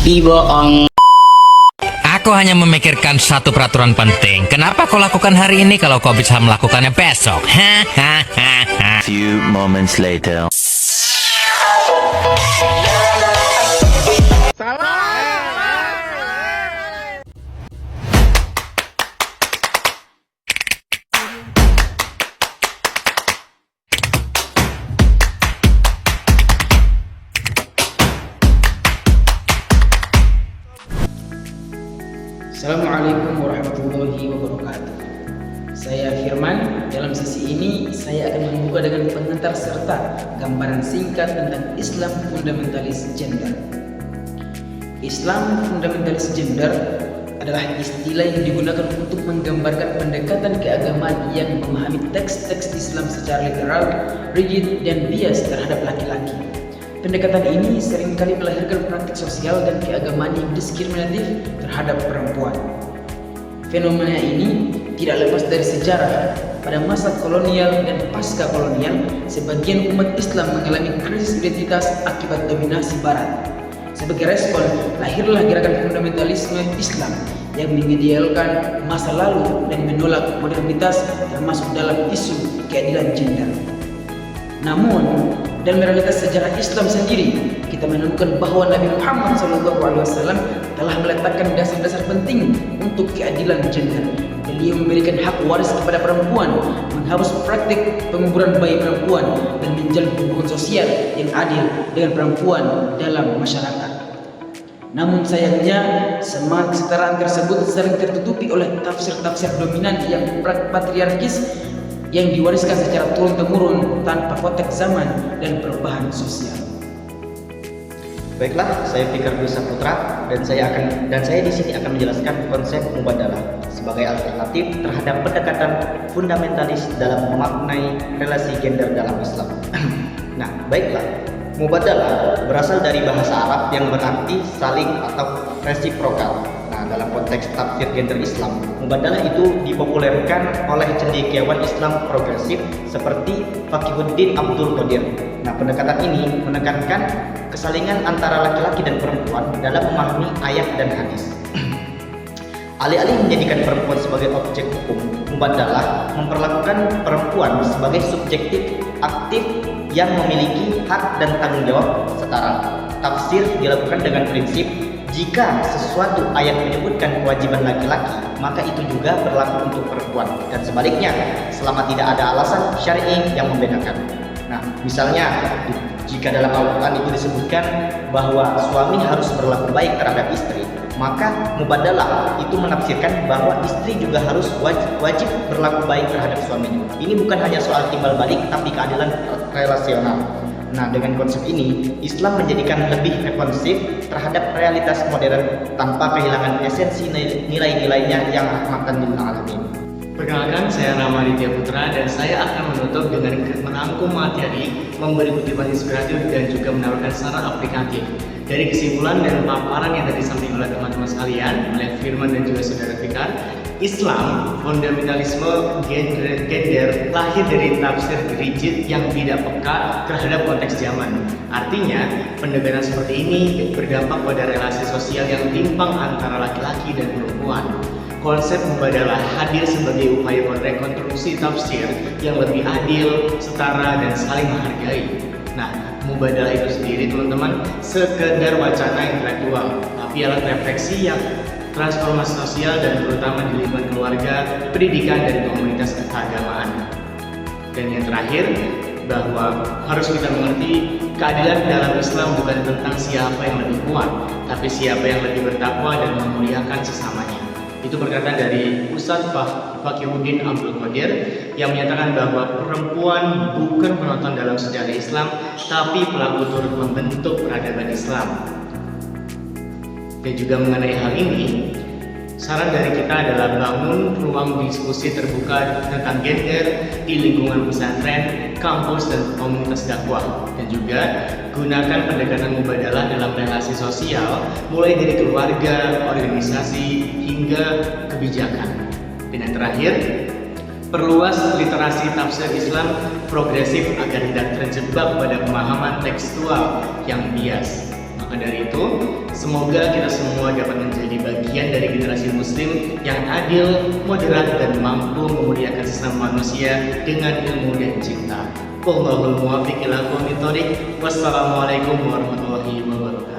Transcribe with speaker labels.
Speaker 1: Ih, bohong.
Speaker 2: Aku hanya memikirkan satu peraturan penting. Kenapa kau lakukan hari ini kalau kau bisa melakukannya besok? Hahaha.
Speaker 3: Few moments later.
Speaker 4: Assalamualaikum warahmatullahi wabarakatuh. Saya Firman. Dalam sesi ini saya akan membuka dengan pengantar serta gambaran singkat tentang Islam fundamentalis gender. Islam fundamentalis gender adalah istilah yang digunakan untuk menggambarkan pendekatan keagamaan yang memahami teks-teks Islam secara literal, rigid, dan bias terhadap laki-laki. Pendekatan ini seringkali melahirkan praktik sosial dan keagamaan yang diskriminatif terhadap perempuan. Fenomena ini tidak lepas dari sejarah. Pada masa kolonial dan pasca kolonial, sebagian umat Islam mengalami krisis identitas akibat dominasi Barat. Sebagai respon, lahirlah gerakan fundamentalisme Islam yang mengidealkan masa lalu dan menolak modernitas, termasuk dalam isu keadilan gender. Namun, dalam realitas sejarah Islam sendiri, kita menemukan bahwa Nabi Muhammad SAW telah meletakkan dasar-dasar penting untuk keadilan gender. Beliau memberikan hak waris kepada perempuan, menghapus praktik penguburan bayi perempuan, dan menjalin hubungan sosial yang adil dengan perempuan dalam masyarakat. Namun sayangnya, semangat kesetaraan tersebut sering tertutupi oleh tafsir-tafsir dominan yang patriarkis yang diwariskan secara turun-temurun tanpa konteks zaman dan perubahan sosial.
Speaker 5: Baiklah, saya Fikar Dwi Saputra dan saya di sini akan menjelaskan konsep mubadalah sebagai alternatif terhadap pendekatan fundamentalis dalam memaknai relasi gender dalam Islam. Nah, baiklah. Mubadalah berasal dari bahasa Arab yang berarti saling atau resiprokal. Nah, dalam konteks tafsir gender Islam, mubadalah itu dipopulerkan oleh cendekiawan Islam progresif seperti Fakihuddin Abdul Qadir. Nah, pendekatan ini menekankan kesalingan antara laki-laki dan perempuan dalam memahami ayat dan hadis. Alih-alih menjadikan perempuan sebagai objek hukum, mubadalah memperlakukan perempuan sebagai subjektif aktif yang memiliki hak dan tanggung jawab setara. Tafsir dilakukan dengan prinsip jika sesuatu ayat menyebutkan kewajiban laki-laki, maka itu juga berlaku untuk perempuan, dan sebaliknya selama tidak ada alasan syar'i yang membedakan. Nah, misalnya jika dalam Al-Quran itu disebutkan bahwa suami harus berlaku baik terhadap istri, maka mubadalah itu menafsirkan bahwa istri juga harus wajib berlaku baik terhadap suaminya. Ini bukan hanya soal timbal balik, tapi keadilan relasional. Nah, dengan konsep ini, Islam menjadikan lebih responsif terhadap realitas modern tanpa kehilangan esensi nilai-nilainya yang rahmatan lil alamin.
Speaker 6: Perkenalkan, saya Ramaditya Putra dan saya akan menutup dengan merangkum materi, memberi kutipan inspiratif dan juga menawarkan saran aplikatif. Dari kesimpulan dan paparan yang tadi disampaikan oleh teman-teman sekalian, oleh Firman dan juga saudara Fikar, Islam fundamentalisme gender lahir dari tafsir rigid yang tidak peka terhadap konteks zaman. Artinya, pendekatan seperti ini berdampak pada relasi sosial yang timpang antara laki-laki dan perempuan. Konsep mubadalah hadir sebagai upaya rekonstruksi tafsir yang lebih adil, setara, dan saling menghargai. Nah, mubadalah itu sendiri teman-teman sekedar wacana intelektual, tapi alat refleksi yang transformasi sosial dan terutama di lingkungan keluarga, pendidikan, dan komunitas keagamaan. Dan yang terakhir, bahwa harus kita mengerti keadilan dalam Islam bukan tentang siapa yang lebih kuat, tapi siapa yang lebih bertakwa dan memuliakan sesamanya. Itu perkataan dari Ustadz Fakihuddin Abdul Qadir yang menyatakan bahwa perempuan bukan penonton dalam sejarah Islam, tapi pelaku turut membentuk peradaban Islam. Dan juga mengenai hal ini, saran dari kita adalah bangun ruang diskusi terbuka tentang gender di lingkungan pesantren, kampus, dan komunitas dakwah. Dan juga gunakan pendekatan mubadalah dalam relasi sosial, mulai dari keluarga, organisasi, hingga kebijakan. Dan yang terakhir, perluas literasi tafsir Islam progresif agar tidak terjebak pada pemahaman tekstual yang bias. Maka dari itu, semoga kita semua dapat menjadi bagian dari generasi muslim yang adil, moderat, dan mampu memuliakan sesama manusia dengan ilmu dan cinta. Wallahul muwaffiq ila aqwamit thoriq. Wassalamualaikum warahmatullahi wabarakatuh.